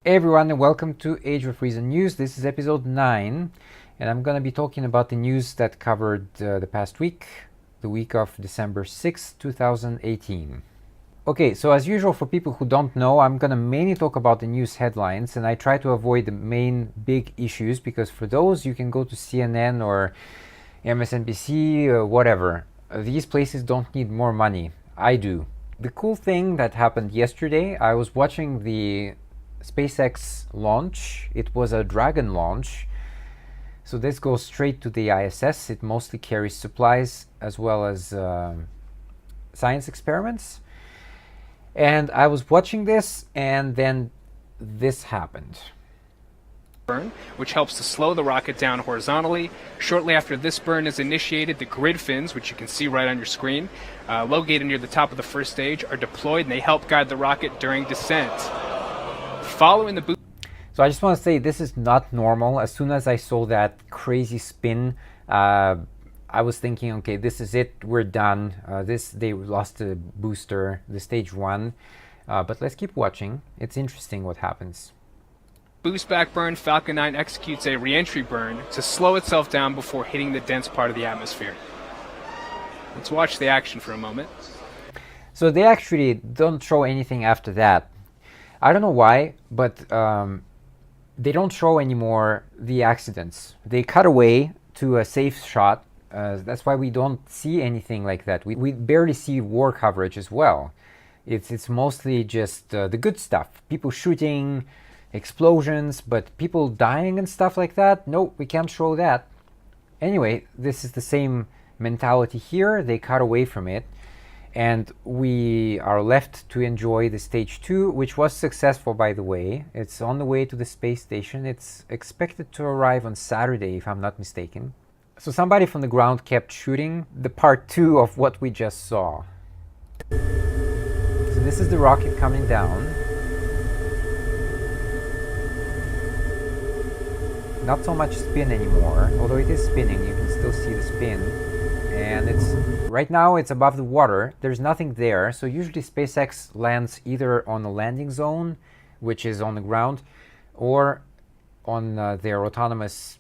Hey everyone, and welcome to Age of Reason News. This is episode 9, and I'm going to be talking about the news that covered the past week, the week of December 6th, 2018. Okay, so as usual, for people who don't know, I'm going to mainly talk about the news headlines, and I try to avoid the main big issues because for those you can go to CNN or MSNBC or whatever. These places don't need more money. I do. The cool thing that happened yesterday, I was watching the SpaceX launch. It was a Dragon launch. So this goes straight to the ISS. It mostly carries supplies as well as science experiments. And I was watching this, and then this happened. Burn, which helps to slow the rocket down horizontally. Shortly after this burn is initiated, the grid fins, which you can see right on your screen, located near the top of the first stage, are deployed, and they help guide the rocket during descent. Following the boost. So I just want to say this is not normal. As soon as I saw that crazy spin, I was thinking, okay, this is it. We're done. They lost the booster, the stage 1. But let's keep watching. It's interesting what happens. Boost back burn, Falcon 9 executes a re-entry burn to slow itself down before hitting the dense part of the atmosphere. Let's watch the action for a moment. So they actually don't show anything after that. I don't know why, but they don't show anymore the accidents. They cut away to a safe shot. That's why we don't see anything like that. We barely see war coverage as well. It's mostly just the good stuff. People shooting, explosions, but people dying and stuff like that, no, we can't show that. Anyway, this is the same mentality here. They cut away from it. And we are left to enjoy the stage 2, which was successful, by the way. It's on the way to the space station. It's expected to arrive on Saturday, if I'm not mistaken. So somebody from the ground kept shooting the part 2 of what we just saw. So this is the rocket coming down. Not so much spin anymore, although it is spinning. You can still see the spin. And right now it's above the water. There's nothing there. So usually SpaceX lands either on a landing zone, which is on the ground, or on their autonomous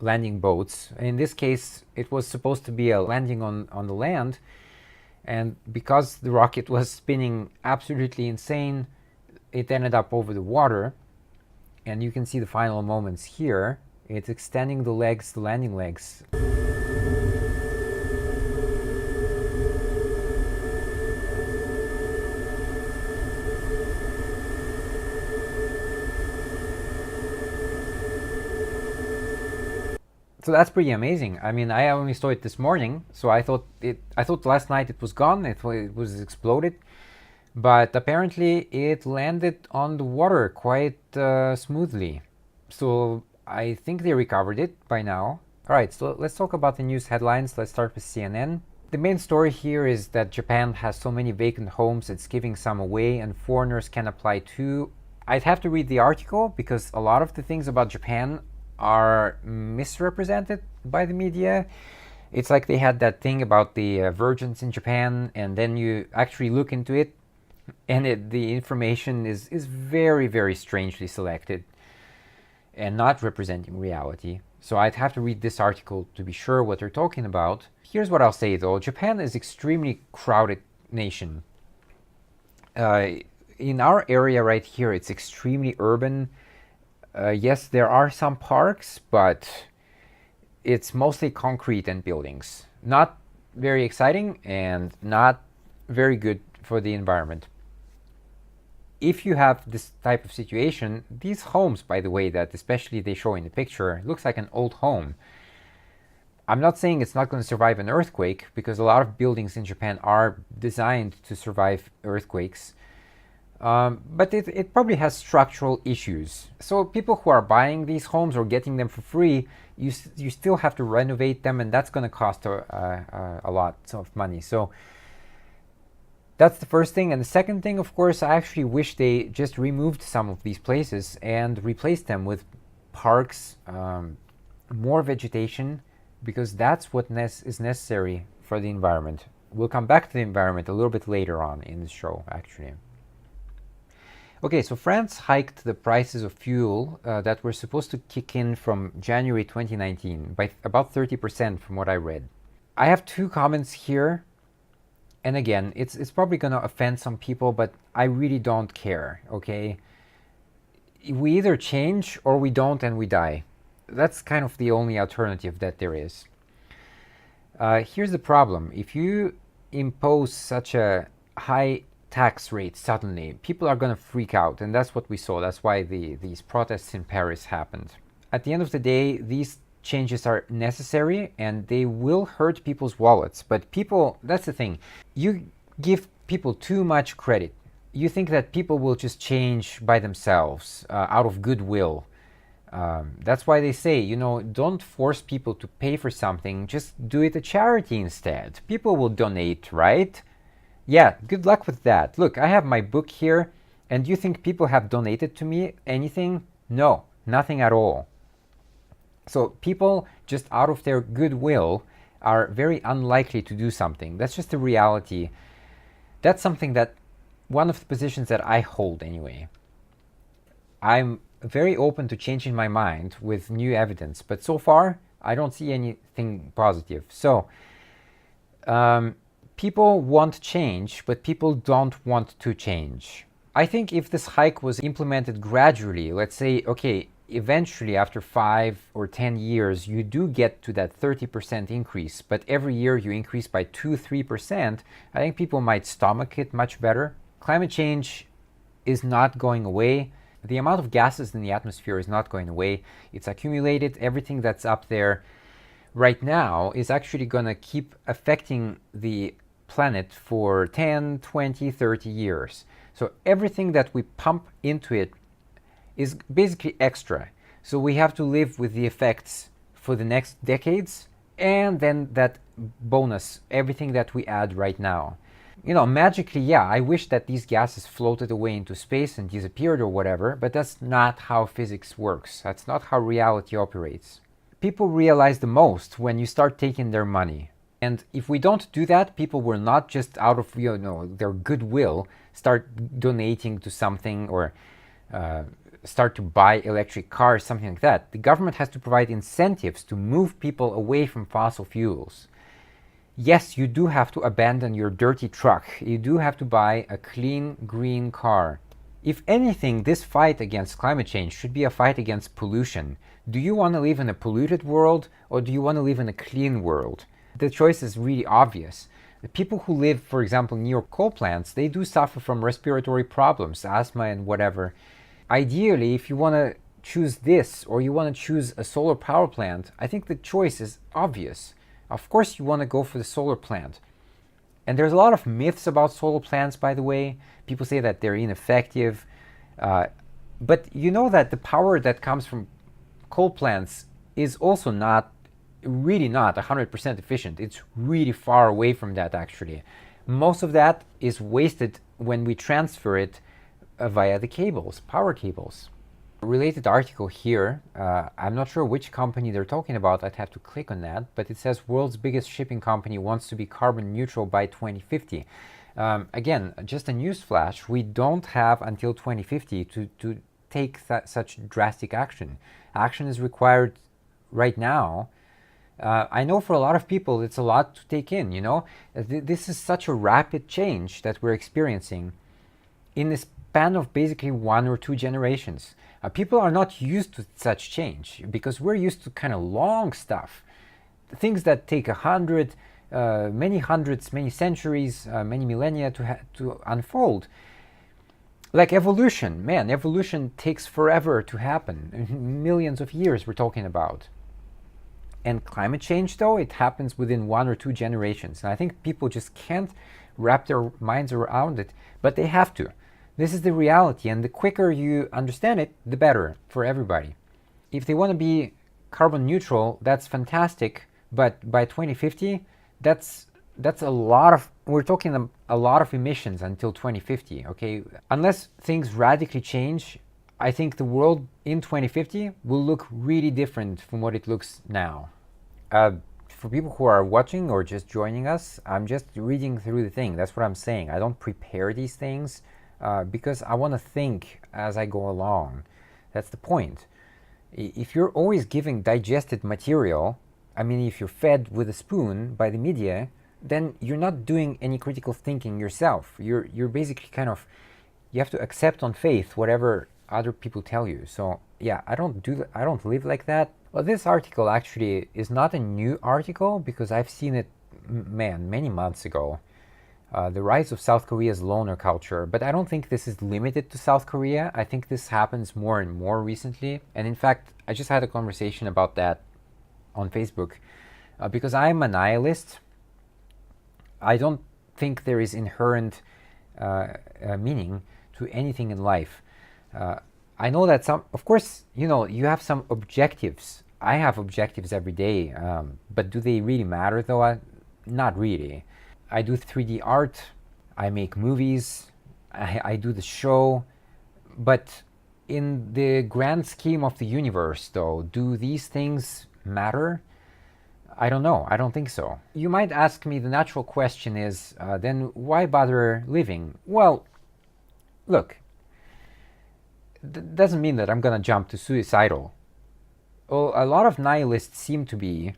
landing boats. In this case, it was supposed to be a landing on the land. And because the rocket was spinning absolutely insane, it ended up over the water. And you can see the final moments here. It's extending the legs, the landing legs. So that's pretty amazing. I mean, I only saw it this morning, so I thought last night it was gone. It was exploded, but apparently it landed on the water quite smoothly. So I think they recovered it by now. All right, so let's talk about the news headlines. Let's start with CNN. The main story here is that Japan has so many vacant homes, it's giving some away, and foreigners can apply too. I'd have to read the article because a lot of the things about Japan are misrepresented by the media. It's like they had that thing about the virgins in Japan, and then you actually look into it, and the information is very, very strangely selected and not representing reality. So I'd have to read this article to be sure what they're talking about. Here's what I'll say though. Japan is extremely crowded nation. In our area right here, it's extremely urban. Yes, there are some parks, but it's mostly concrete and buildings. Not very exciting and not very good for the environment. If you have this type of situation, these homes, by the way, that especially they show in the picture, looks like an old home. I'm not saying it's not going to survive an earthquake, because a lot of buildings in Japan are designed to survive earthquakes. But it probably has structural issues. So people who are buying these homes or getting them for free, you still have to renovate them, and that's going to cost a lot of money. So that's the first thing. And the second thing, of course, I actually wish they just removed some of these places and replaced them with parks, more vegetation, because that's what is necessary for the environment. We'll come back to the environment a little bit later on in the show, actually. Okay, so France hiked the prices of fuel that were supposed to kick in from January 2019 by about 30% from what I read. I have two comments here. And again, it's probably going to offend some people, but I really don't care, okay? We either change or we don't and we die. That's kind of the only alternative that there is. Here's the problem. If you impose such a high tax rate suddenly, people are going to freak out, and that's what we saw. That's why these protests in Paris happened. At the end of the day, these changes are necessary and they will hurt people's wallets. But people, that's the thing. You give people too much credit. You think that people will just change by themselves out of goodwill. That's why they say, don't force people to pay for something, just do it a charity instead. People will donate, right? Yeah, good luck with that. Look, I have my book here, and you think people have donated to me anything? No, nothing at all. So people, just out of their goodwill, are very unlikely to do something. That's just the reality. That's something that, one of the positions that I hold anyway. I'm very open to changing my mind with new evidence, but so far I don't see anything positive. So people want change, but people don't want to change. I think if this hike was implemented gradually, let's say, okay, eventually after 5 or 10 years you do get to that 30% increase, but every year you increase by 2-3%, I think people might stomach it much better. Climate change is not going away. The amount of gases in the atmosphere is not going away. It's accumulated. Everything that's up there right now is actually going to keep affecting the planet for 10, 20, 30 years. So everything that we pump into it is basically extra. So we have to live with the effects for the next decades, and then that bonus, everything that we add right now. Magically, yeah, I wish that these gases floated away into space and disappeared or whatever, but that's not how physics works. That's not how reality operates. People realize the most when you start taking their money. And if we don't do that, people will not just out of their goodwill start donating to something or start to buy electric cars, something like that. The government has to provide incentives to move people away from fossil fuels. Yes, you do have to abandon your dirty truck. You do have to buy a clean, green car. If anything, this fight against climate change should be a fight against pollution. Do you want to live in a polluted world or do you want to live in a clean world? The choice is really obvious. The people who live, for example, near coal plants, they do suffer from respiratory problems, asthma and whatever. Ideally, if you want to choose this or you want to choose a solar power plant, I think the choice is obvious. Of course you want to go for the solar plant. And there's a lot of myths about solar plants, by the way. People say that they're ineffective. But you know that the power that comes from coal plants is also really not 100% efficient. It's really far away from that, actually. Most of that is wasted when we transfer it via the cables, power cables. Related article here, I'm not sure which company they're talking about, I'd have to click on that, but it says world's biggest shipping company wants to be carbon neutral by 2050. Again, just a news flash, we don't have until 2050 to take such drastic action. Action is required right now. I know for a lot of people it's a lot to take in, This is such a rapid change that we're experiencing in the span of basically 1 or 2 generations. People are not used to such change because we're used to kind of long stuff. Things that take many hundreds, many centuries, many millennia to unfold. Like evolution. Man, evolution takes forever to happen. Millions of years we're talking about. And climate change, though, it happens within 1 or 2 generations. And I think people just can't wrap their minds around it, but they have to. This is the reality, and the quicker you understand it, the better for everybody. If they want to be carbon neutral, that's fantastic, but by 2050, that's a lot of, we're talking a lot of emissions until 2050, okay? Unless things radically change, I think the world in 2050 will look really different from what it looks now. For people who are watching or just joining us, I'm just reading through the thing. That's what I'm saying. I don't prepare these things. because I want to think as I go along. That's the point. If you're always giving digested material, I mean, if you're fed with a spoon by the media, then you're not doing any critical thinking yourself. You're basically kind of, you have to accept on faith whatever other people tell you. So yeah, I don't live like that. Well, this article actually is not a new article because I've seen it, man, many months ago. The rise of South Korea's loner culture, but I don't think this is limited to South Korea. I think this happens more and more recently. And in fact, I just had a conversation about that on Facebook because I'm a nihilist. I don't think there is inherent meaning to anything in life. I know that some, of course, you have some objectives. I have objectives every day, but do they really matter though? Not really. I do 3D art, I make movies, I do the show, but in the grand scheme of the universe though, do these things matter? I don't know. I don't think so. You might ask me, the natural question is, then why bother living? Well, look, doesn't mean that I'm gonna jump to suicidal. Well, a lot of nihilists seem to be.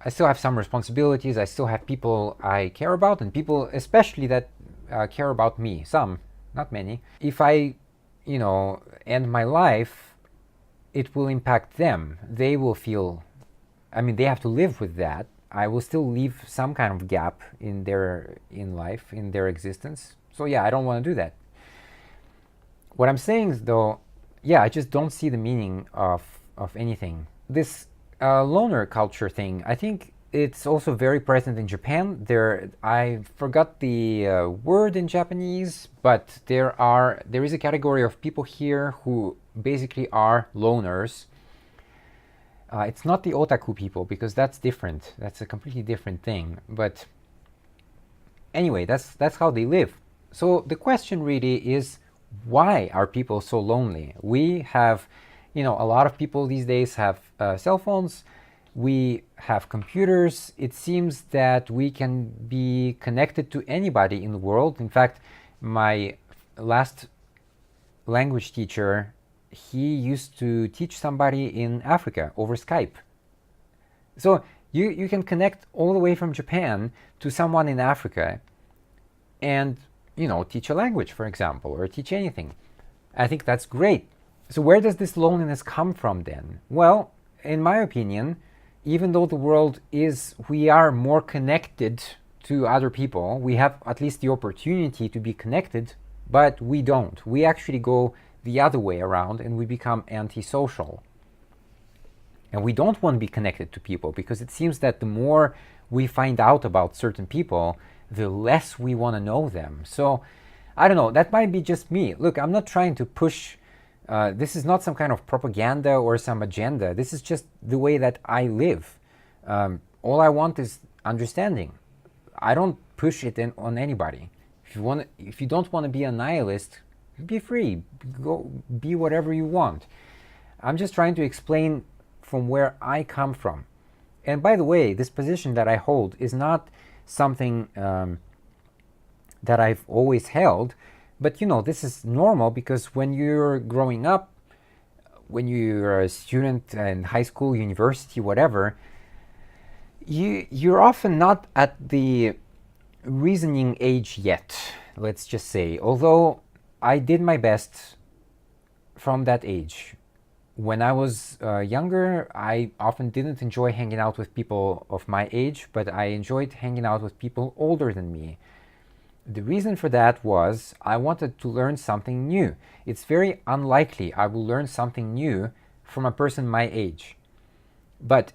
I still have some responsibilities. I still have people I care about, and people especially that care about me. Some, not many. If I, end my life, it will impact them. They will feel, I mean, they have to live with that. I will still leave some kind of gap in their life, in their existence. So yeah, I don't want to do that. What I'm saying is though, yeah, I just don't see the meaning of anything. This loner culture thing, I think it's also very present in Japan. I forgot the word in Japanese, but there is a category of people here who basically are loners. It's not the otaku people because that's different. That's a completely different thing. But anyway, that's how they live. So the question really is, why are people so lonely? We have, a lot of people these days have cell phones. We have computers. It seems that we can be connected to anybody in the world. In fact, my last language teacher, he used to teach somebody in Africa over Skype. So you can connect all the way from Japan to someone in Africa and, teach a language, for example, or teach anything. I think that's great. So where does this loneliness come from then? Well, in my opinion, even though we are more connected to other people, we have at least the opportunity to be connected, but we don't. We actually go the other way around and we become antisocial. And we don't want to be connected to people because it seems that the more we find out about certain people, the less we want to know them. So, I don't know, that might be just me. Look, I'm not trying to push, this is not some kind of propaganda or some agenda. This is just the way that I live. All I want is understanding. I don't push it on anybody. If you don't want to be a nihilist, be free. Go be whatever you want. I'm just trying to explain from where I come from. And by the way, this position that I hold is not something that I've always held, but this is normal because when you're growing up, when you're a student in high school, university, whatever, you're often not at the reasoning age yet, let's just say. Although I did my best from that age. When I was younger, I often didn't enjoy hanging out with people of my age, but I enjoyed hanging out with people older than me. The reason for that was I wanted to learn something new. It's very unlikely I will learn something new from a person my age. But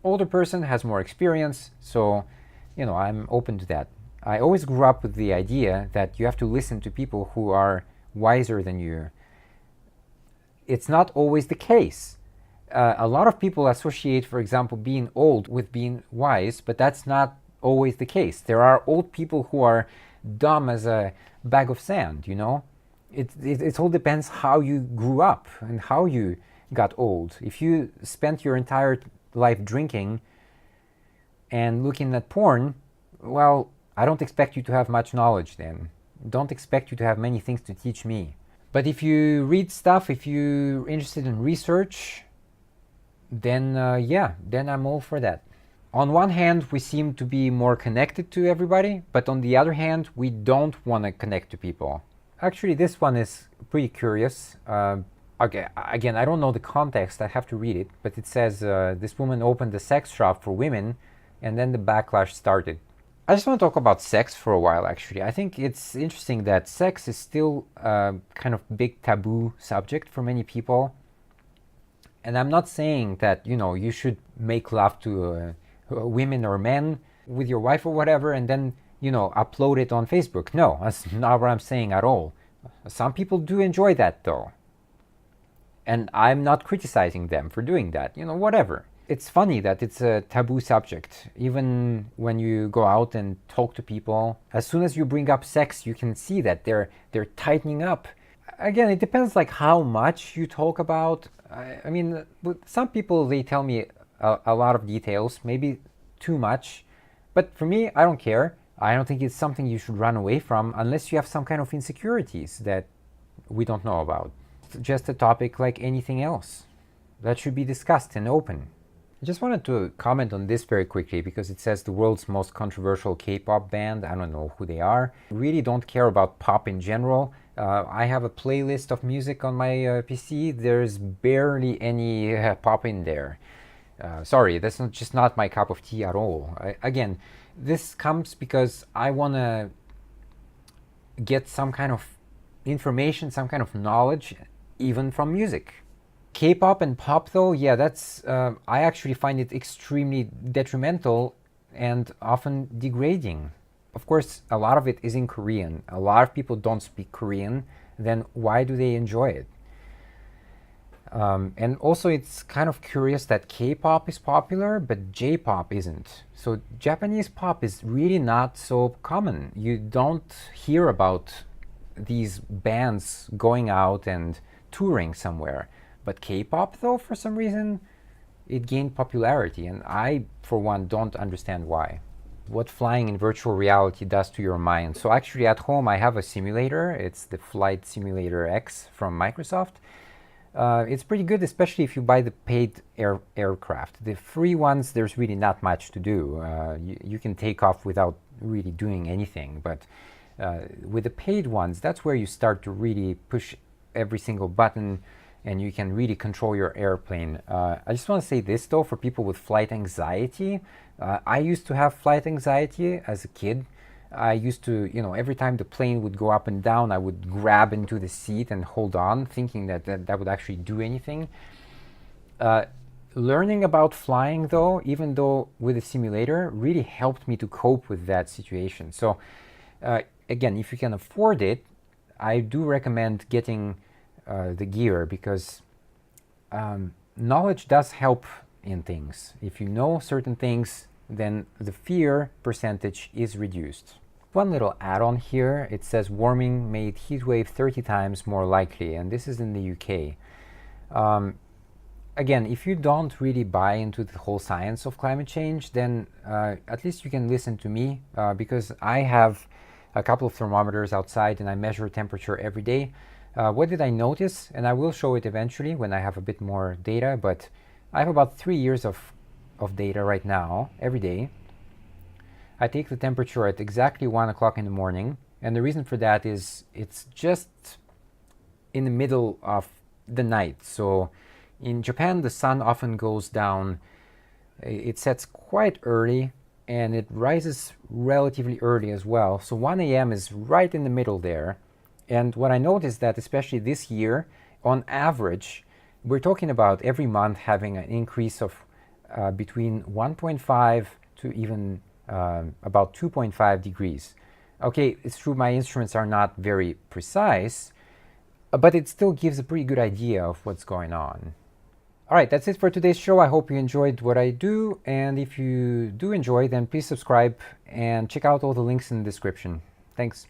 older person has more experience, so I'm open to that. I always grew up with the idea that you have to listen to people who are wiser than you. It's not always the case. A lot of people associate, for example, being old with being wise, but that's not always the case. There are old people who are dumb as a bag of sand, It all depends how you grew up and how you got old. If you spent your entire life drinking and looking at porn, well, I don't expect you to have much knowledge then. don't expect you to have many things to teach me. But if you read stuff, if you're interested in research, then yeah, then I'm all for that. On one hand, we seem to be more connected to everybody, but on the other hand, we don't want to connect to people. Actually, this one is pretty curious. Okay, again, I don't know the context, I have to read it, but it says this woman opened a sex shop for women, and then the backlash started. I just want to talk about sex for a while, actually. I think it's interesting that sex is still a kind of big taboo subject for many people. And I'm not saying that, you should make love to women or men with your wife or whatever, and then, upload it on Facebook. No, that's not what I'm saying at all. Some people do enjoy that, though. And I'm not criticizing them for doing that, whatever. It's funny that it's a taboo subject. Even when you go out and talk to people, as soon as you bring up sex, you can see that they're tightening up. Again, it depends like how much you talk about. I mean, with some people, they tell me a lot of details, maybe too much. But for me, I don't care. I don't think it's something you should run away from unless you have some kind of insecurities that we don't know about. It's just a topic like anything else that should be discussed and open. I just wanted to comment on this very quickly because it says the world's most controversial K-pop band. I don't know who they are. Really don't care about pop in general. I have a playlist of music on my PC. There's barely any pop in there. Sorry, that's just not my cup of tea at all. Again, this comes because I want to get some kind of information, some kind of knowledge, even from music. K-pop and pop, though, yeah, that's I actually find it extremely detrimental and often degrading. Of course, a lot of it is in Korean. A lot of people don't speak Korean. Then why do they enjoy it? And also, it's kind of curious that K-pop is popular, but J-pop isn't. So Japanese pop is really not so common. You don't hear about these bands going out and touring somewhere. But K-pop, though, for some reason, it gained popularity, and I, for one, don't understand why. What flying in virtual reality does to your mind. So actually at home I have a simulator. It's the Flight Simulator X from Microsoft. It's pretty good, especially if you buy the paid aircraft. The free ones, there's really not much to do. You can take off without really doing anything. But with the paid ones, that's where you start to really push every single button and you can really control your airplane. I just want to say this, though, for people with flight anxiety. I used to have flight anxiety as a kid. I used to, every time the plane would go up and down, I would grab into the seat and hold on, thinking that would actually do anything. Learning about flying, though, even though with a simulator, really helped me to cope with that situation. So, again, if you can afford it, I do recommend getting the gear because knowledge does help in things. If you know certain things, then the fear percentage is reduced. One little add-on here, it says warming made heat wave 30 times more likely, and this is in the UK. Again, if you don't really buy into the whole science of climate change, then at least you can listen to me because I have a couple of thermometers outside and I measure temperature every day. What did I notice? And I will show it eventually when I have a bit more data, but I have about 3 years of data right now, every day. I take the temperature at exactly 1 o'clock in the morning, and the reason for that is it's just in the middle of the night. So in Japan, the sun often goes down, it sets quite early, and it rises relatively early as well. So 1 a.m. is right in the middle there. And what I noticed that, especially this year, on average, we're talking about every month having an increase of between 1.5 to even about 2.5 degrees. Okay, it's true my instruments are not very precise, but it still gives a pretty good idea of what's going on. All right, that's it for today's show. I hope you enjoyed what I do, and if you do enjoy, then please subscribe and check out all the links in the description. Thanks.